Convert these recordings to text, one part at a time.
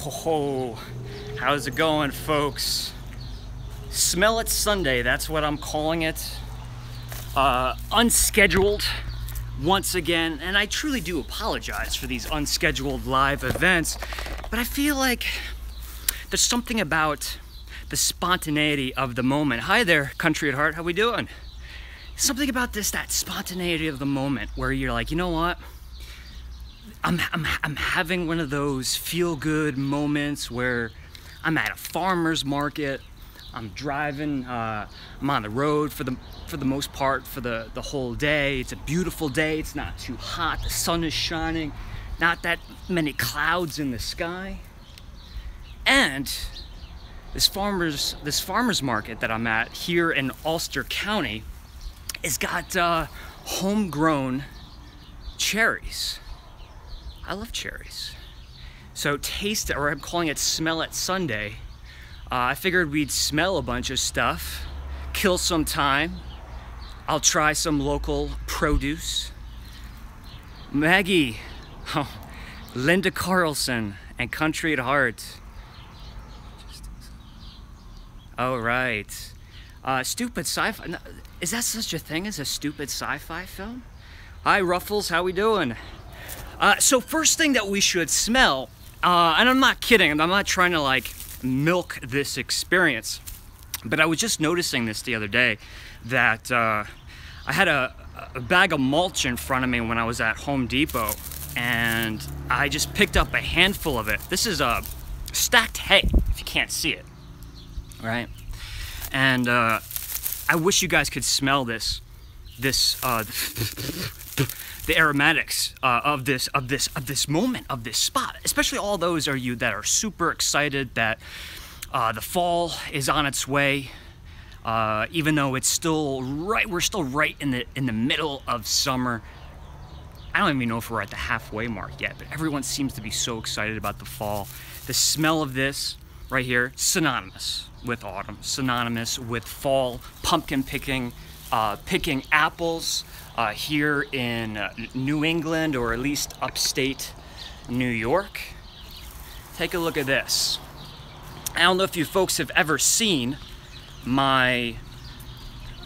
Whoa, how's it going, folks? Smell It Sunday, that's what I'm calling it. Unscheduled once again, and I truly do apologize for these unscheduled live events, but I feel like there's something about the spontaneity of the moment. Hi there, country at heart, how we doing? Something about that spontaneity of the moment where you're like, you know what? I'm having one of those feel-good moments where I'm at a farmer's market. I'm driving. I'm on the road for the most part for the whole day. It's a beautiful day. It's not too hot. The sun is shining. Not that many clouds in the sky. And this farmer's market that I'm at here in Ulster County has got homegrown cherries. I love cherries. So taste it, or I'm calling it Smell It Sunday. I figured we'd smell a bunch of stuff, kill some time. I'll try some local produce. Maggie, Linda Carlson, and Country at Heart. Oh, right. Stupid sci-fi. Is that such a thing as a stupid sci-fi film? Hi, Ruffles, how we doing? So first thing that we should smell, and I'm not kidding, I'm not trying to like milk this experience, but I was just noticing this the other day that I had a bag of mulch in front of me when I was at Home Depot, and I just picked up a handful of it. This is stacked hay, if you can't see it, right? And I wish you guys could smell this the aromatics of this moment, of this spot, especially all those of you that are super excited that the fall is on its way, even though it's still we're still right in the middle of summer. I don't even know if we're at the halfway mark yet, but everyone seems to be so excited about the fall. The smell of this right here, synonymous with autumn, synonymous with fall, pumpkin picking, picking apples here in New England, or at least upstate New York. Take a look at this. I don't know if you folks have ever seen my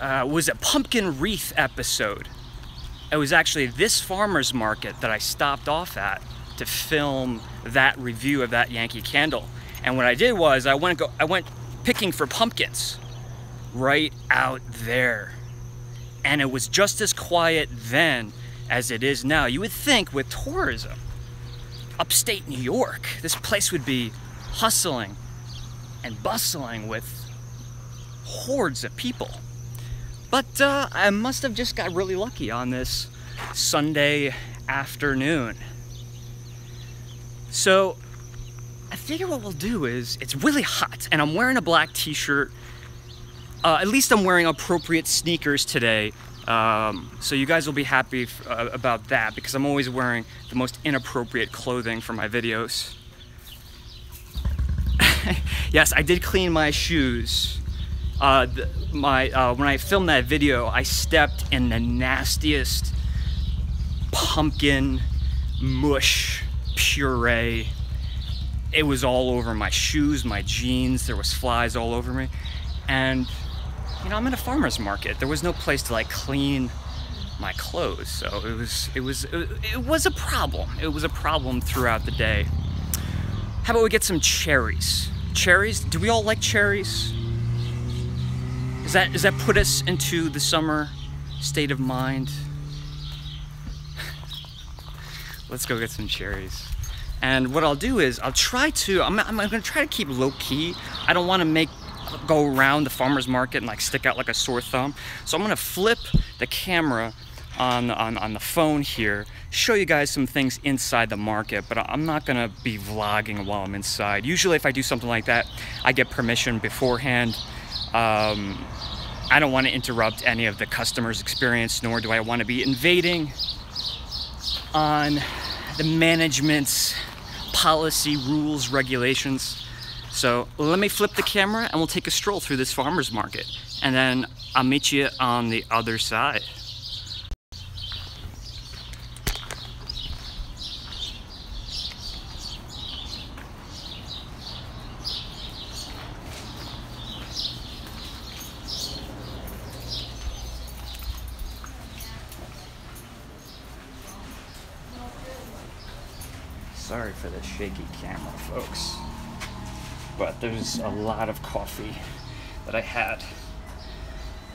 was it pumpkin wreath episode. It was actually this farmer's market that I stopped off at to film that review of that Yankee candle. And what I did was I went picking for pumpkins right out there. And it was just as quiet then as it is now. You would think with tourism, upstate New York, this place would be hustling and bustling with hordes of people. But I must have just got really lucky on this Sunday afternoon. So I figure what we'll do is, it's really hot and I'm wearing a black t-shirt. At least I'm wearing appropriate sneakers today, so you guys will be happy about that, because I'm always wearing the most inappropriate clothing for my videos. Yes, I did clean my shoes. When I filmed that video, I stepped in the nastiest pumpkin mush puree. It was all over my shoes, my jeans, there was flies all over me. And you know, I'm at a farmer's market. There was no place to like clean my clothes, so it was a problem. It was a problem throughout the day. How about we get some cherries? Cherries? Do we all like cherries? Does that put us into the summer state of mind? Let's go get some cherries. And what I'll do is I'm gonna try to keep low key. I don't want to go around the farmer's market and like stick out like a sore thumb. So I'm gonna flip the camera on the phone here, show you guys some things inside the market, but I'm not gonna be vlogging while I'm inside. Usually if I do something like that, I get permission beforehand. I don't want to interrupt any of the customer's experience, nor do I want to be invading on the management's policy, rules, regulations. So let me flip the camera and we'll take a stroll through this farmer's market, and then I'll meet you on the other side. Sorry for the shaky camera, folks. But there's a lot of coffee that I had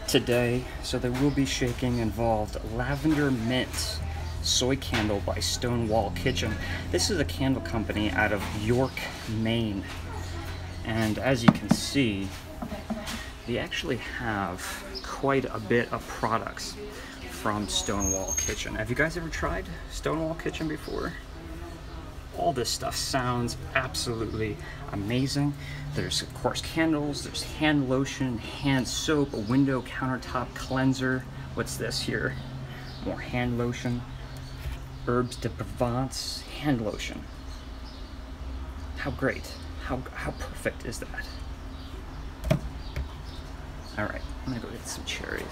today, so there will be shaking involved. Lavender Mint Soy Candle by Stonewall Kitchen. This is a candle company out of York, Maine. And as you can see, they actually have quite a bit of products from Stonewall Kitchen. Have you guys ever tried Stonewall Kitchen before? All this stuff sounds absolutely amazing. There's of course candles, there's hand lotion, hand soap, a window countertop cleanser. What's this here? More hand lotion. Herbs de Provence hand lotion. How great. How perfect is that? All right, I'm gonna go get some cherries.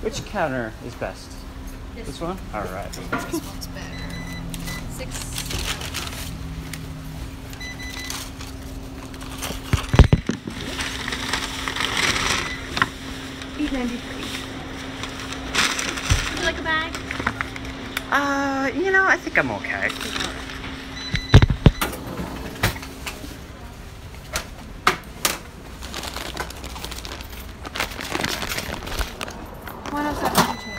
Which counter is best? This one? All right. This one's better. 6. $8.93. Would you like a bag? You know, I think I'm okay.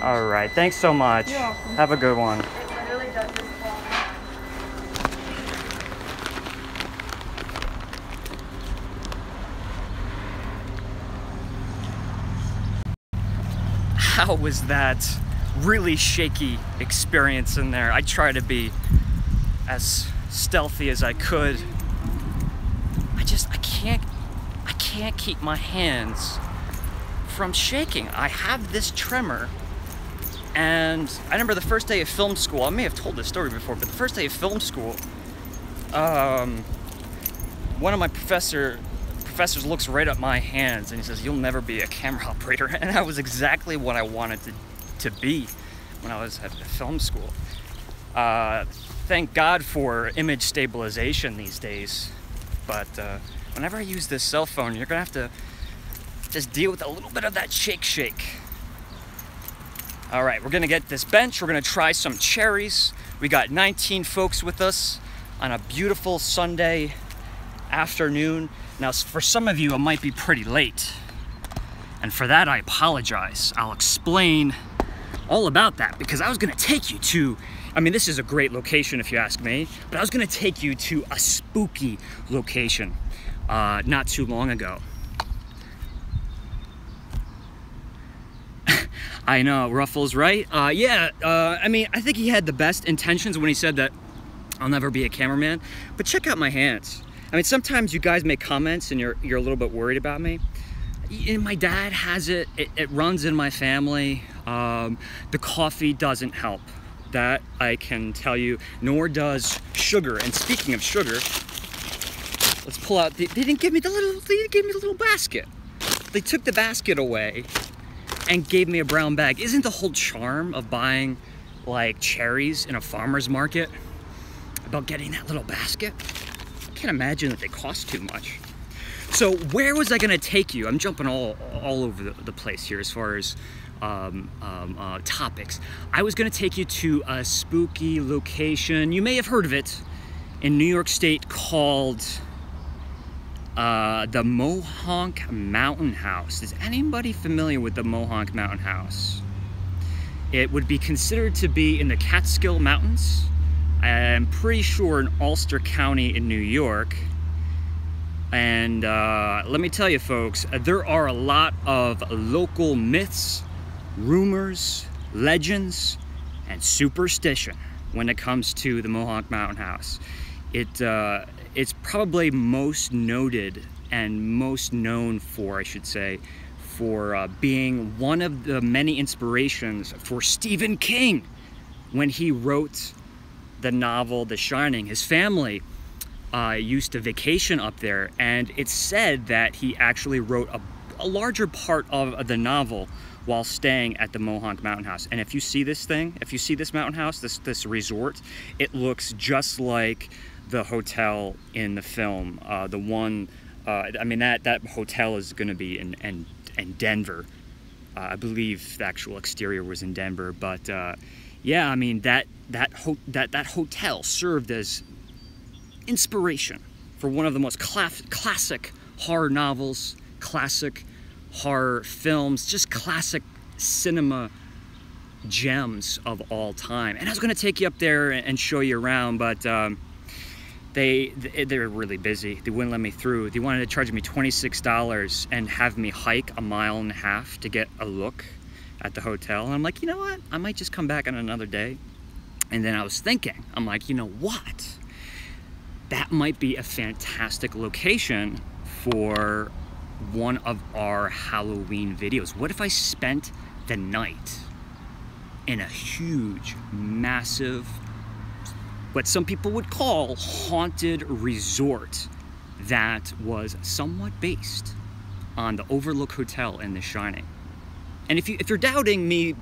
All right, thanks so much. You're welcome. Have a good one. It really does this fall. How was that really shaky experience in there? I try to be as stealthy as I could. I can't keep my hands from shaking. I have this tremor, and I remember the first day of film school, I may have told this story before, but the first day of film school, one of my professors looks right at my hands and he says, "You'll never be a camera operator." And that was exactly what I wanted to be when I was at film school. Thank God for image stabilization these days, but whenever I use this cell phone, you're gonna have to just deal with a little bit of that shake. All right, we're gonna get this bench. We're gonna try some cherries. We got 19 folks with us on a beautiful Sunday afternoon. Now, for some of you, it might be pretty late. And for that, I apologize. I'll explain all about that, because I was gonna take you to, I mean, this is a great location if you ask me, but I was gonna take you to a spooky location not too long ago. I know, Ruffles, right? I mean, I think he had the best intentions when he said that I'll never be a cameraman, but check out my hands. I mean, sometimes you guys make comments and you're a little bit worried about me. And my dad has it runs in my family. The coffee doesn't help. That I can tell you, nor does sugar. And speaking of sugar, let's pull out, they didn't give me the little basket. They took the basket away and gave me a brown bag. Isn't the whole charm of buying like cherries in a farmer's market about getting that little basket? I can't imagine that they cost too much. So where was I gonna take you? I'm jumping all over the place here as far as topics. I was gonna take you to a spooky location. You may have heard of it in New York State called the Mohonk Mountain House. Is anybody familiar with the Mohonk Mountain House? It would be considered to be in the Catskill Mountains. I'm pretty sure in Ulster County in New York. And let me tell you folks, there are a lot of local myths, rumors, legends, and superstition when it comes to the Mohonk Mountain House. It's probably most noted and most known for, I should say, for being one of the many inspirations for Stephen King when he wrote the novel The Shining. His family used to vacation up there, and it's said that he actually wrote a larger part of the novel while staying at the Mohonk Mountain House. And if you see this thing, if you see this mountain house, this resort, it looks just like the hotel in the film. The one, I mean, that hotel is going to be in Denver. I believe the actual exterior was in Denver, but yeah, I mean that hotel served as inspiration for one of the most classic horror novels, classic horror films, just classic cinema gems of all time. And I was going to take you up there and show you around, but they were really busy. They wouldn't let me through. They wanted to charge me $26 and have me hike 1.5 miles to get a look at the hotel. And I'm like, you know what? I might just come back on another day. And then I was thinking, I'm like, you know what? That might be a fantastic location for one of our Halloween videos. What if I spent the night in a huge, massive, what some people would call haunted resort that was somewhat based on the Overlook Hotel in The Shining? And if you're doubting me,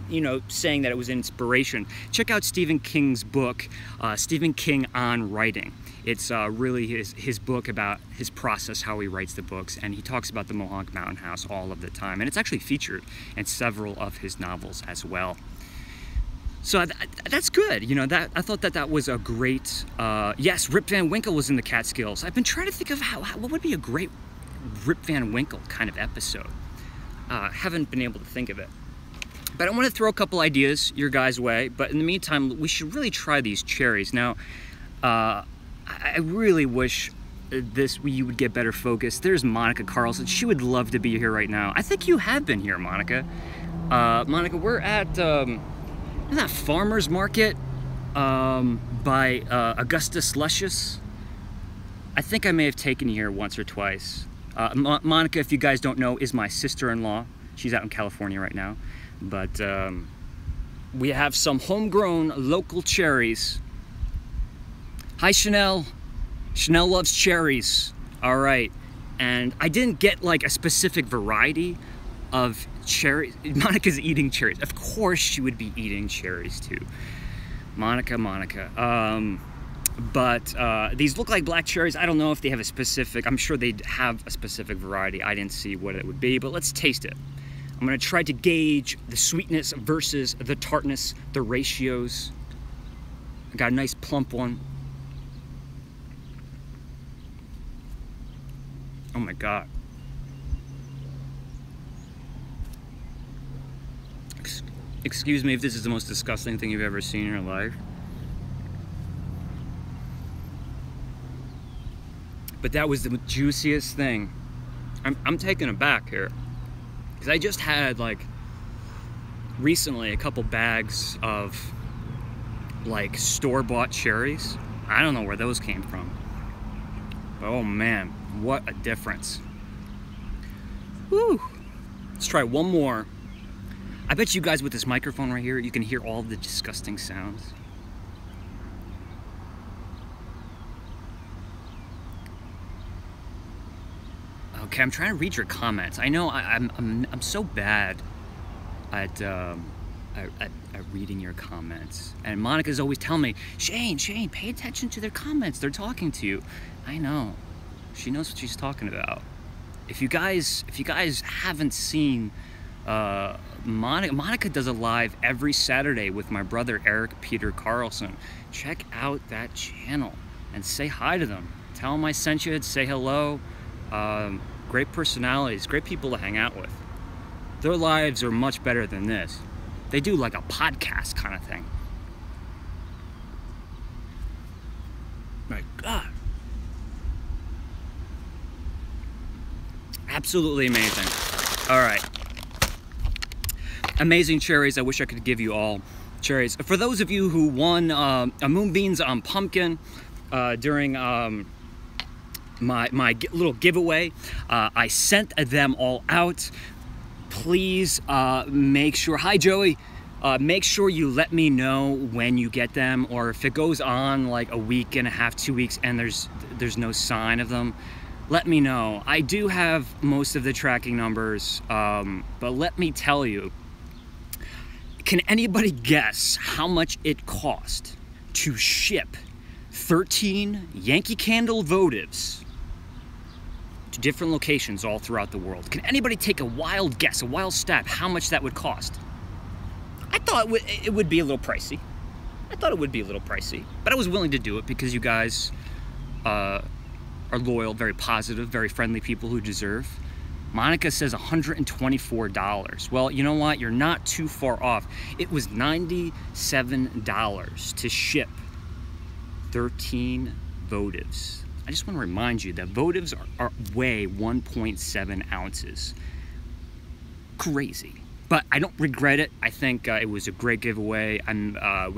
you know, saying that it was inspiration, check out Stephen King's book, Stephen King on Writing. It's really his book about his process, how he writes the books, and he talks about the Mohonk Mountain House all of the time. And it's actually featured in several of his novels as well. So that's good. You know, I thought that was a great, yes, Rip Van Winkle was in the Catskills. I've been trying to think of what would be a great Rip Van Winkle kind of episode. Haven't been able to think of it. But I want to throw a couple ideas your guys' way. But in the meantime, we should really try these cherries. Now, I really wish you would get better focus. There's Monica Carlson. She would love to be here right now. I think you have been here, Monica. Monica, we're at that farmer's market by Augustus Luscious. I think I may have taken you here once or twice. Monica, if you guys don't know, is my sister-in-law. She's out in California right now. But we have some homegrown local cherries. Hi, Chanel. Chanel loves cherries. All right. And I didn't get like a specific variety of cherries. Monica's eating cherries. Of course she would be eating cherries too. Monica. But these look like black cherries. I don't know if they have a specific, I'm sure they'd have a specific variety. I didn't see what it would be, but let's taste it. I'm gonna try to gauge the sweetness versus the tartness, the ratios. I got a nice plump one. Oh my God. Excuse me if this is the most disgusting thing you've ever seen in your life. But that was the juiciest thing. I'm taken aback here. Because I just had, like, recently a couple bags of, like, store-bought cherries. I don't know where those came from. But, oh man, what a difference. Woo! Let's try one more. I bet you guys with this microphone right here, you can hear all the disgusting sounds. Okay, I'm trying to read your comments. I know I'm so bad at reading your comments. And Monica's always telling me, Shane, pay attention to their comments. They're talking to you. I know. She knows what she's talking about. If you guys haven't seen Monica does a live every Saturday with my brother Eric Peter Carlson. Check out that channel and say hi to them. Tell them I sent you, say hello. Great personalities, great people to hang out with. Their lives are much better than this. They do like a podcast kind of thing. My God. Absolutely amazing. All right. Amazing cherries. I wish I could give you all cherries. For those of you who won a Moonbeans on Pumpkin during my little giveaway, I sent them all out. Please make sure, hi Joey, make sure you let me know when you get them, or if it goes on like a week and a half, 2 weeks, and there's no sign of them, let me know. I do have most of the tracking numbers, but let me tell you, can anybody guess how much it cost to ship 13 Yankee Candle votives to different locations all throughout the world? Can anybody take a wild guess, a wild stab, how much that would cost? I thought it would be a little pricey. I thought it would be a little pricey, but I was willing to do it because you guys are loyal, very positive, very friendly people who deserve. Monica says $124. Well, you know what? You're not too far off. It was $97 to ship 13 votives. I just want to remind you that votives weigh 1.7 ounces. Crazy. But I don't regret it. I think it was a great giveaway. And our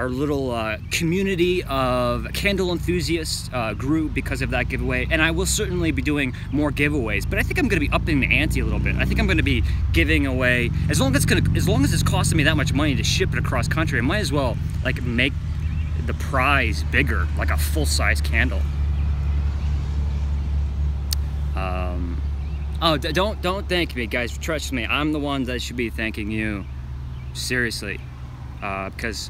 little community of Candle Enthusiasts grew because of that giveaway. And I will certainly be doing more giveaways. But I think I'm going to be upping the ante a little bit. I think I'm going to be giving away, as long as it's costing me that much money to ship it across country, I might as well like make the prize bigger, like a full-size candle. Oh, don't thank me, guys. Trust me, I'm the one that should be thanking you. Seriously, because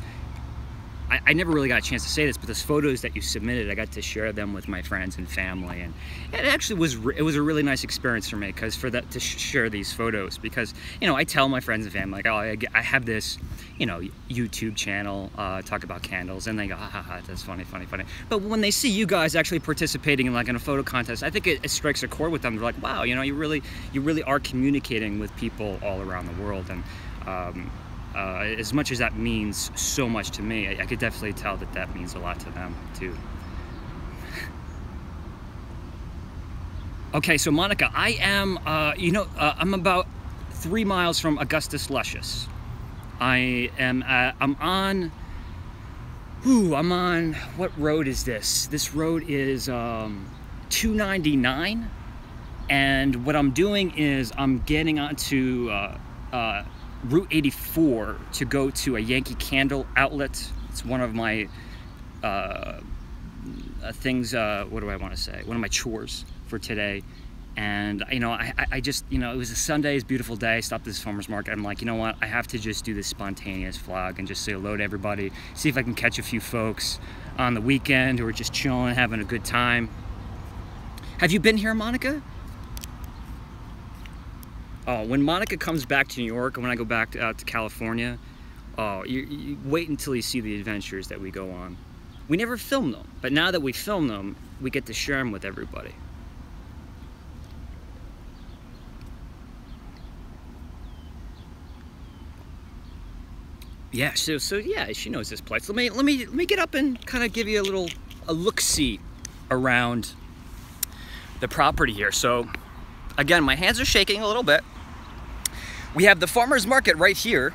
I never really got a chance to say this, but those photos that you submitted, I got to share them with my friends and family, and it actually was a really nice experience for me, because to share these photos, because I tell my friends and family, like, oh, I have this YouTube channel, talk about candles, and they go, ha, that's funny. But when they see you guys actually participating in a photo contest, I think it strikes a chord with them. They're like, wow, you really are communicating with people all around the world. And as much as that means so much to me, I could definitely tell that means a lot to them too. Okay, so Monica, I am, I'm about 3 miles from Augustus Luscious. I'm on, what road is this? This road is 299, and what I'm doing is I'm getting onto Route 84 to go to a Yankee Candle outlet. It's one of my things, what do I want to say? One of my chores for today. And I just, it was a Sunday, it's a beautiful day. I stopped at this farmer's market. I'm like, you know what? I have to just do this spontaneous vlog and just say hello to everybody. See if I can catch a few folks on the weekend who are just chilling, having a good time. Have you been here, Monica? Oh, when Monica comes back to New York, and when I go back to California, oh, you wait until you see the adventures that we go on. We never film them, but now that we film them, we get to share them with everybody. Yeah, so yeah, she knows this place. Let me get up and kind of give you a look-see around the property here. So again, my hands are shaking a little bit. We have the farmer's market right here,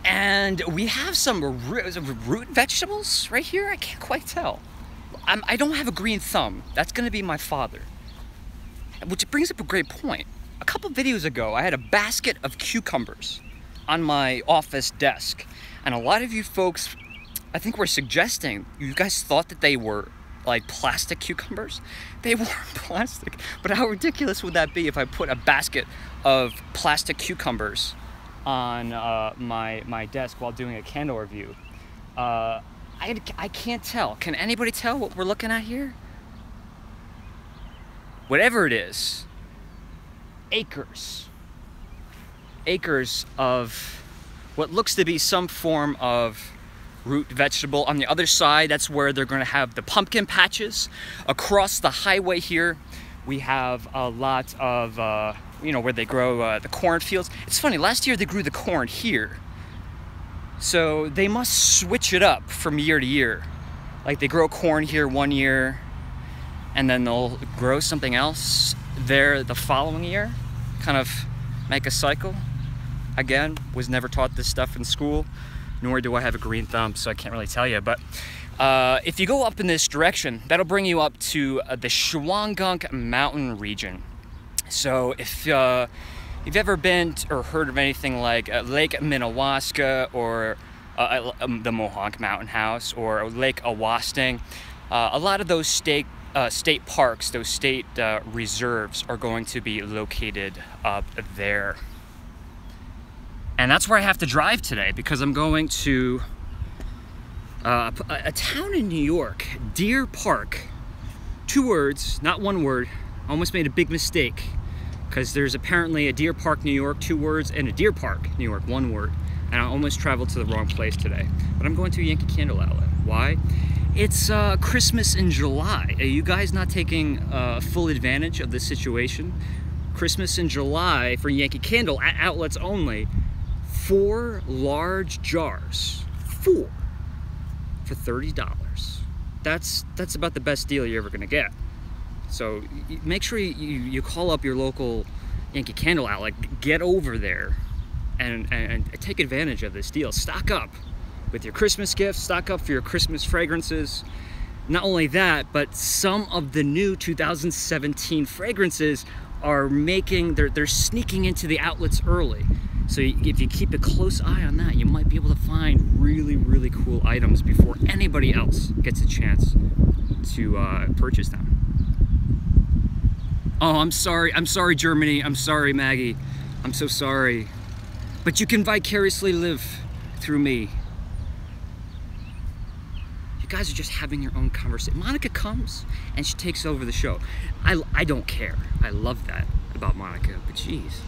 and we have some root vegetables right here. I can't quite tell. I don't have a green thumb. That's going to be my father. Which brings up a great point. A couple videos ago, I had a basket of cucumbers on my office desk, and a lot of you folks, I think, were suggesting, you guys thought that they were like plastic cucumbers. They weren't plastic, but how ridiculous would that be if I put a basket of plastic cucumbers on my desk while doing a candle review? I can't tell. Can anybody tell what we're looking at here? whatever it is, acres of what looks to be some form of root vegetable. On the other side, that's where they're going to have the pumpkin patches. Across the highway here, we have a lot of, you know, where they grow the cornfields. It's funny, last year they grew the corn here. So they must switch it up from year to year. Like they grow corn here one year, and then they'll grow something else there the following year. Kind of make a cycle. Again, was never taught this stuff in school, nor do I have a green thumb, so I can't really tell you. But if you go up in this direction, that'll bring you up to the Mohonk mountain region. So if you've ever been or heard of anything like Lake Minnewaska or the Mohonk Mountain House or Lake Awasting, a lot of those state parks, those state reserves are going to be located up there. And that's where I have to drive today, because I'm going to a town in New York, Deer Park. 2 words, not 1 word. Almost made a big mistake, because there's apparently a Deer Park, New York, 2 words, and a Deer Park, New York, 1 word. And I almost traveled to the wrong place today. But I'm going to a Yankee Candle outlet. Why? It's Christmas in July. Are you guys not taking full advantage of the situation? Christmas in July for Yankee Candle outlets only. 4 large jars, 4 for $30. That's about the best deal you're ever gonna get. So make sure you call up your local Yankee Candle outlet, get over there, and take advantage of this deal. Stock up with your Christmas gifts, stock up for your Christmas fragrances. Not only that, but some of the new 2017 fragrances are they're sneaking into the outlets early. So if you keep a close eye on that, you might be able to find really, really cool items before anybody else gets a chance to purchase them. Oh, I'm sorry, Germany. I'm sorry, Maggie. I'm so sorry. But you can vicariously live through me. You guys are just having your own conversation. Monica comes and she takes over the show. I don't care. I love that about Monica, but geez.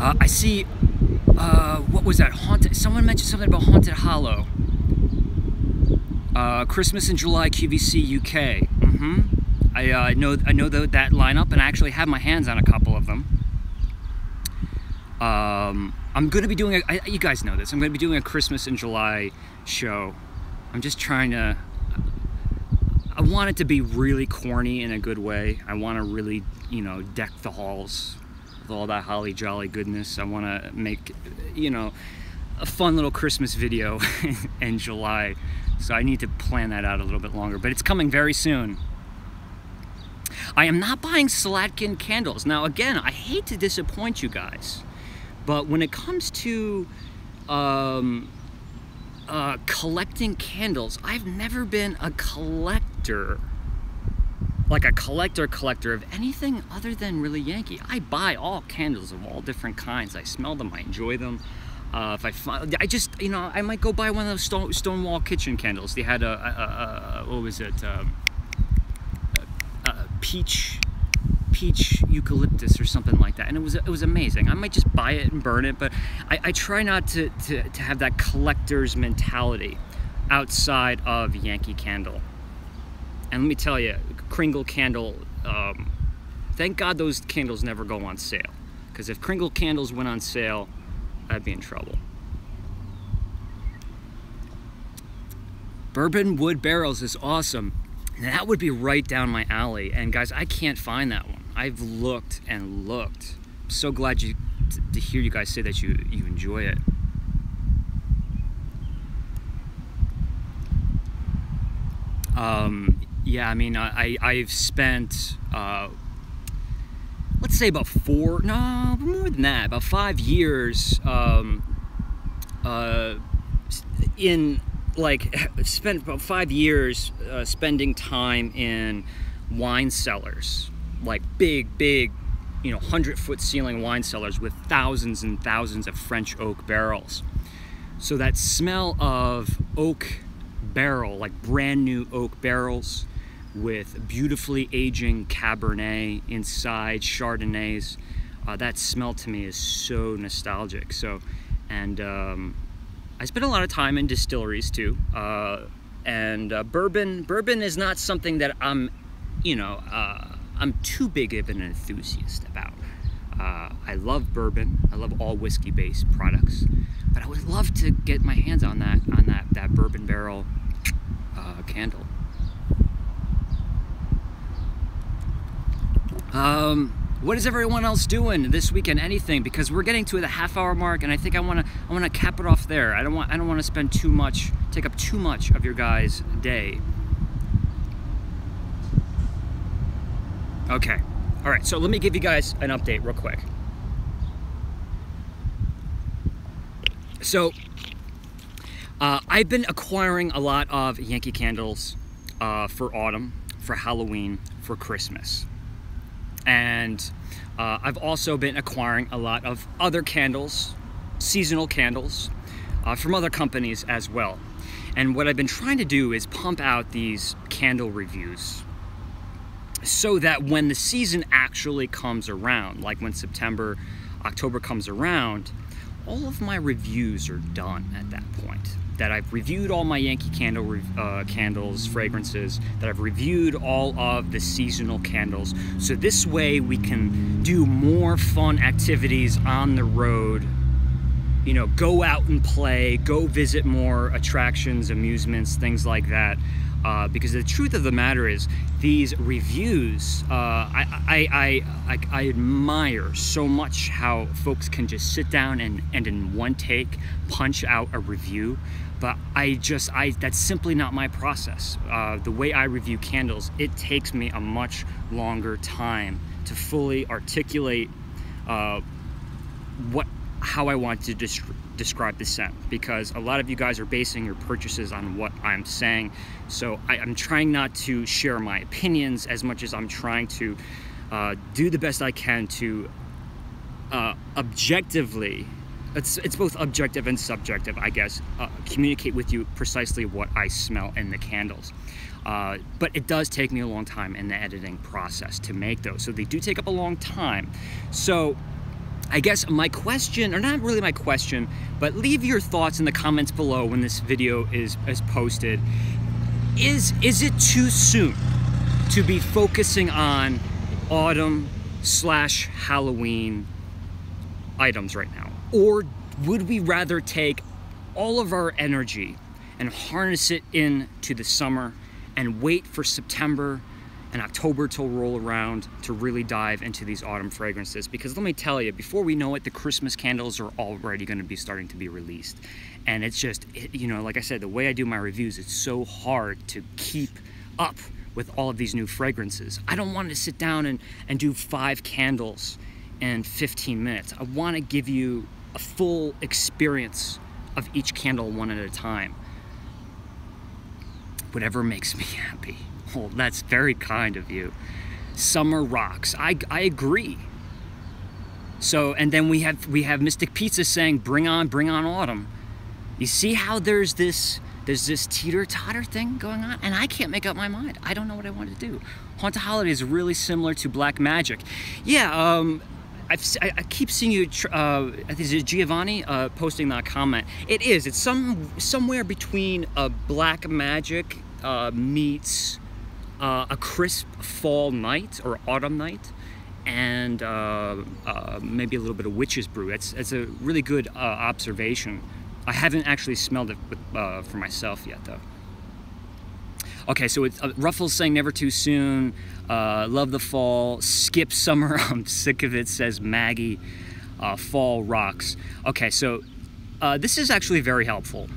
I see, what was that? Haunted, someone mentioned something about Haunted Hollow. Christmas in July, QVC UK. I know that lineup, and I actually have my hands on a couple of them. I'm gonna be doing you guys know this, I'm gonna be doing a Christmas in July show. I'm just trying to, I want it to be really corny in a good way. I want to really, you know, deck the halls with all that holly jolly goodness. I want to make, you know, a fun little Christmas video in July. So I need to plan that out a little bit longer, but it's coming very soon. I am not buying Slatkin candles. Now again, I hate to disappoint you guys, but when it comes to collecting candles, I've never been a collector, like a collector of anything other than really Yankee. I buy all candles of all different kinds. I smell them, I enjoy them. If I find, I just, you know, I might go buy one of those Stonewall kitchen candles. They had what was it? Peach eucalyptus or something like that, and it was amazing. I might just buy it and burn it, but I try not to have that collector's mentality outside of Yankee Candle. And let me tell you, Kringle Candle, thank God those candles never go on sale, because if Kringle candles went on sale, I'd be in trouble. Bourbon wood barrels is awesome. That would be right down my alley. And guys, I can't find that one. I've looked and looked. I'm so glad to hear you guys say that you enjoy it. Yeah, I mean, I've spent, let's say about more than that, about 5 years spent about 5 years spending time in wine cellars, like big, you know, 100-foot ceiling wine cellars with thousands and thousands of French oak barrels. So that smell of oak barrel, like brand new oak barrels, with beautifully aging Cabernet inside, Chardonnays. That smell to me is so nostalgic. So, and I spend a lot of time in distilleries too. Bourbon is not something that I'm, I'm too big of an enthusiast about. I love bourbon. I love all whiskey-based products, but I would love to get my hands on that bourbon barrel candle. What is everyone else doing this weekend? Anything? Because we're getting to the half-hour mark, and I think I want to cap it off there. I don't want to spend take up too much of your guys' day. Okay. All right. So let me give you guys an update real quick. So I've been acquiring a lot of Yankee candles for autumn, for Halloween, for Christmas. And I've also been acquiring a lot of other candles, seasonal candles, from other companies as well. And what I've been trying to do is pump out these candle reviews so that when the season actually comes around, like when September, October comes around, all of my reviews are done at that point. That I've reviewed all my Yankee candles, fragrances, that I've reviewed all of the seasonal candles. So this way we can do more fun activities on the road, go out and play, go visit more attractions, amusements, things like that. Because the truth of the matter is, these reviews, I admire so much how folks can just sit down and in one take punch out a review. But that's simply not my process. The way I review candles, it takes me a much longer time to fully articulate how I want to describe the scent, because a lot of you guys are basing your purchases on what I'm saying. So I'm trying not to share my opinions as much as I'm trying to do the best I can to objectively, it's both objective and subjective, I guess, communicate with you precisely what I smell in the candles. But it does take me a long time in the editing process to make those. So they do take up a long time. So I guess my question, or not really my question, but leave your thoughts in the comments below when this video is posted. Is it too soon to be focusing on autumn/Halloween items right now? Or would we rather take all of our energy and harness it into the summer and wait for September and October to roll around to really dive into these autumn fragrances? Because let me tell you, before we know it, the Christmas candles are already going to be starting to be released. And it's just, like I said, the way I do my reviews, it's so hard to keep up with all of these new fragrances. I don't want to sit down and do 5 candles in 15 minutes. I want to give you a full experience of each candle one at a time. Whatever makes me happy. Oh, that's very kind of you. Summer rocks. I agree. So, and then we have Mystic Pizza saying, bring on autumn. You see how there's this teeter-totter thing going on, and I can't make up my mind. I don't know what I want to do. Haunted Holiday is really similar to Black Magic. Yeah, I keep seeing you, I think it's Giovanni posting that comment. It is. It's somewhere between a Black Magic meets a crisp fall night or autumn night, and maybe a little bit of witch's brew. It's a really good observation. I haven't actually smelled it for myself yet, though. Okay, so it's Ruffles saying never too soon. Love the fall. Skip summer. I'm sick of it, says Maggie. Fall rocks. Okay, so this is actually very helpful.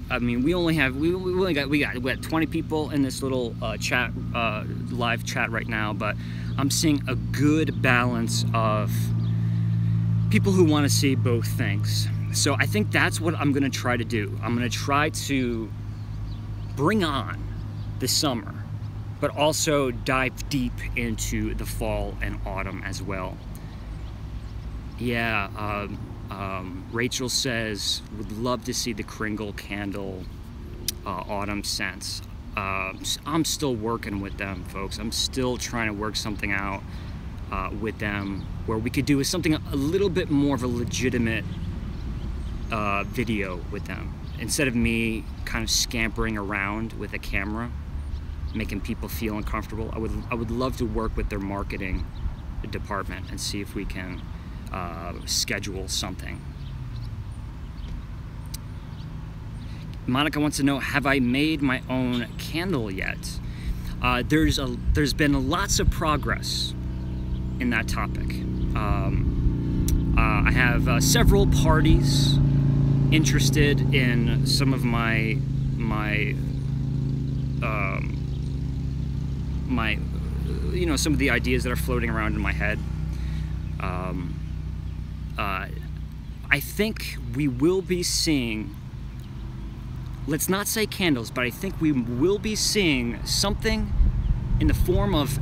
I mean, we got 20 people in this little chat, live chat right now, but I'm seeing a good balance of people who want to see both things. So I think that's what I'm going to try to do. I'm going to try to bring on the summer, but also dive deep into the fall and autumn as well. Yeah, Rachel says, would love to see the Kringle candle autumn scents. I'm still working with them, folks. I'm still trying to work something out with them where we could do something a little bit more of a legitimate video with them, instead of me kind of scampering around with a camera, making people feel uncomfortable. I would love to work with their marketing department and see if we can schedule something. Monica wants to know, have I made my own candle yet? There's been lots of progress in that topic. I have several parties interested in some of my you know, some of the ideas that are floating around in my head. I think we will be seeing, let's not say candles, but I think we will be seeing something in the form of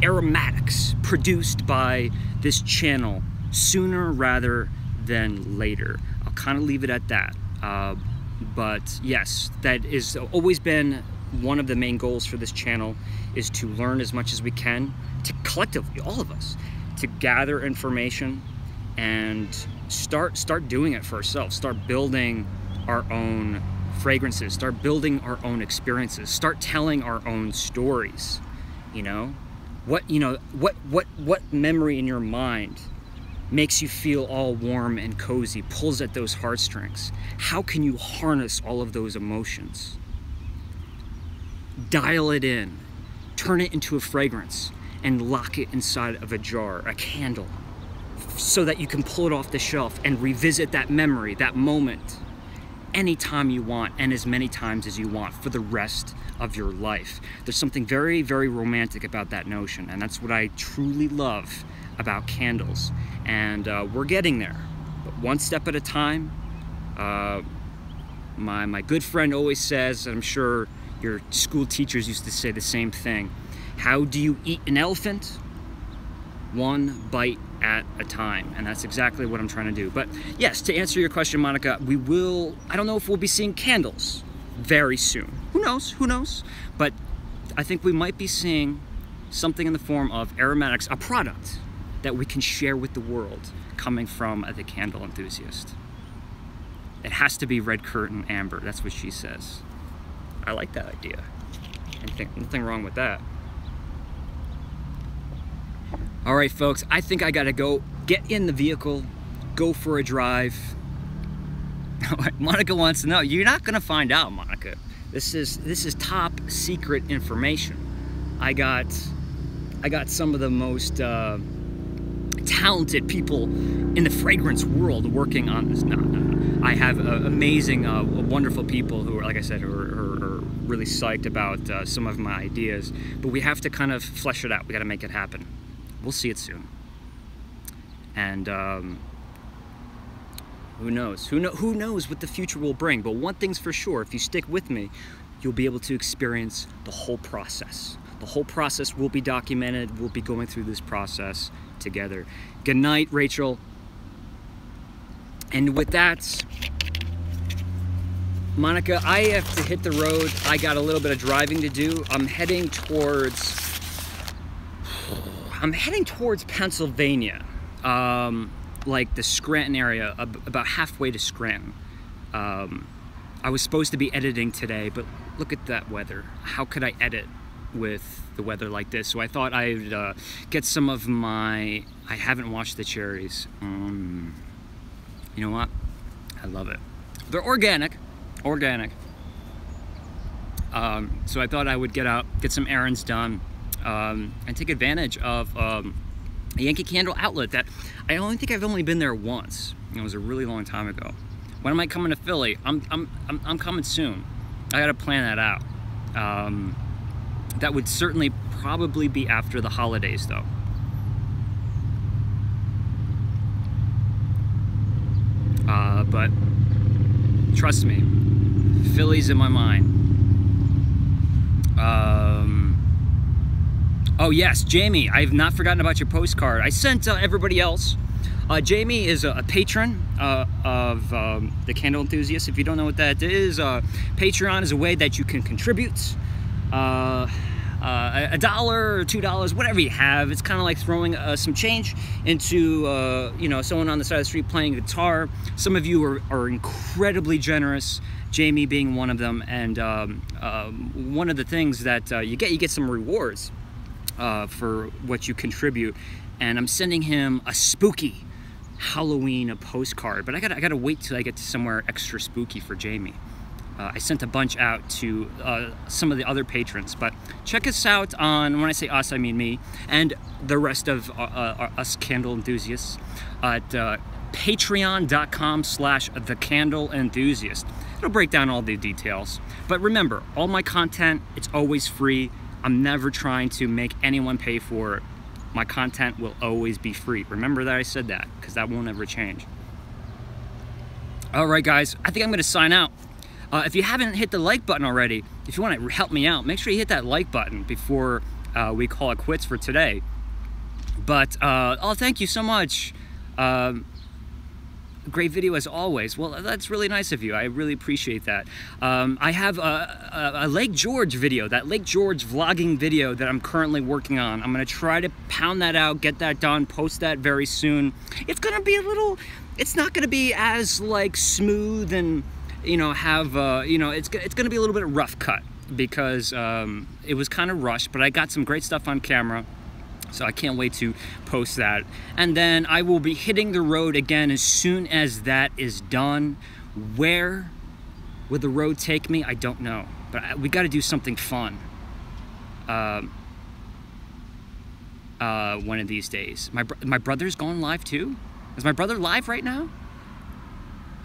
aromatics produced by this channel sooner rather than later. I'll kind of leave it at that. But yes, that is always been one of the main goals for this channel, is to learn as much as we can, to collectively, all of us, to gather information and start doing it for ourselves, start building our own fragrances, start building our own experiences, start telling our own stories. You know, what memory in your mind makes you feel all warm and cozy, pulls at those heartstrings? How can you harness all of those emotions? Dial it in, turn it into a fragrance, and lock it inside of a jar, a candle, so that you can pull it off the shelf and revisit that memory, that moment, anytime you want and as many times as you want for the rest of your life. There's something very, very romantic about that notion, and that's what I truly love about candles. And we're getting there, but one step at a time. My good friend always says, and I'm sure your school teachers used to say the same thing, how do you eat an elephant? One bite at a time. And that's exactly what I'm trying to do. But yes, to answer your question, Monica, we will, I don't know if we'll be seeing candles very soon. Who knows? Who knows? But I think we might be seeing something in the form of aromatics, a product that we can share with the world, coming from the Candle Enthusiast. It has to be red curtain amber. That's what she says. I like that idea. Nothing wrong with that. All right, folks, I think I gotta go get in the vehicle, go for a drive. Monica wants to know. You're not gonna find out, Monica. This is top secret information. I got some of the most talented people in the fragrance world working on this. No. I have amazing, wonderful people who are, like I said, who are really psyched about some of my ideas. But we have to kind of flesh it out. We got to make it happen. We'll see it soon. And who knows? Who knows what the future will bring? But one thing's for sure: if you stick with me, you'll be able to experience the whole process. The whole process will be documented. We'll be going through this process together. Good night, Rachel. And with that, Monica, I have to hit the road. I got a little bit of driving to do. I'm heading towards Pennsylvania, like the Scranton area, about halfway to Scranton. I was supposed to be editing today, but look at that weather. How could I edit with the weather like this? So I thought I'd get some of my, I haven't watched the cherries. You know what? I love it. They're organic. So I thought I would get out, get some errands done, and take advantage of a Yankee Candle outlet that I only think I've only been there once. It was a really long time ago. When am I coming to Philly? I'm coming soon. I gotta plan that out. That would certainly probably be after the holidays, though. But trust me, Philly's in my mind. Oh yes, Jamie, I've not forgotten about your postcard. I sent everybody else. Jamie is a patron of the Candle Enthusiast. If you don't know what that is, Patreon is a way that you can contribute $1 or $2, whatever you have. It's kind of like throwing some change into, you know, someone on the side of the street playing guitar. Some of you are incredibly generous, Jamie being one of them. And one of the things that you get some rewards for what you contribute. And I'm sending him a spooky Halloween postcard, but I gotta wait till I get to somewhere extra spooky for Jamie. I sent a bunch out to some of the other patrons, but check us out on, when I say us, I mean me, and the rest of us Candle Enthusiasts at patreon.com/thecandleenthusiast. It'll break down all the details. But remember, all my content, it's always free. I'm never trying to make anyone pay for it. My content will always be free. Remember that I said that, because that won't ever change. All right, guys, I think I'm gonna sign out. If you haven't hit the like button already, if you want to help me out, make sure you hit that like button before we call it quits for today. But, oh, thank you so much. Great video as always. Well, that's really nice of you. I really appreciate that. I have a Lake George video, that Lake George vlogging video that I'm currently working on. I'm going to try to pound that out, get that done, post that very soon. It's going to be a little, it's not going to be as like smooth and, you know, have, you know, it's going to be a little bit rough cut because it was kind of rushed, but I got some great stuff on camera. So I can't wait to post that. And then I will be hitting the road again as soon as that is done. Where will the road take me? I don't know. But we got to do something fun one of these days. My brother's going live too? Is my brother live right now?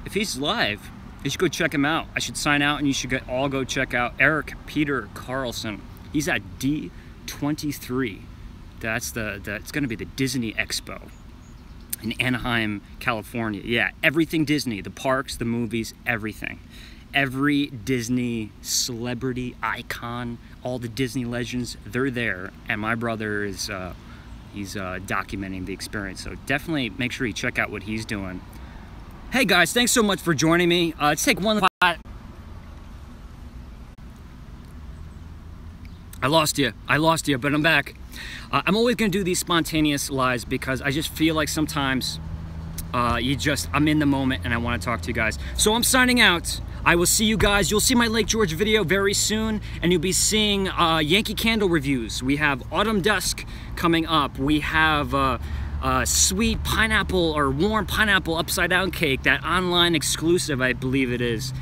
If he's live, you should go check him out. I should sign out and you should all go check out Eric Peter Carlson. He's at D23. That's it's gonna be the Disney Expo in Anaheim, California. Yeah, everything Disney, the parks, the movies, everything. Every Disney celebrity, icon, all the Disney legends, they're there. And my brother is, he's documenting the experience. So definitely make sure you check out what he's doing. Hey guys, thanks so much for joining me. Let's take one. I lost you, but I'm back. I'm always gonna do these spontaneous lives because I just feel like sometimes I'm in the moment and I wanna talk to you guys. So I'm signing out. I will see you guys. You'll see my Lake George video very soon and you'll be seeing Yankee candle reviews. We have Autumn Dusk coming up. We have sweet pineapple or warm pineapple upside down cake, that online exclusive, I believe it is.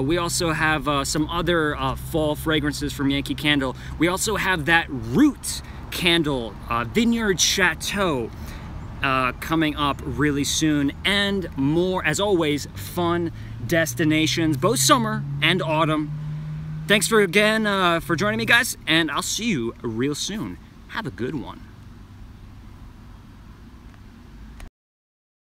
We also have some other fall fragrances from Yankee Candle. We also have that root candle, Vineyard Chateau, coming up really soon, and more, as always, fun destinations, both summer and autumn. Thanks again for joining me, guys, and I'll see you real soon. Have a good one.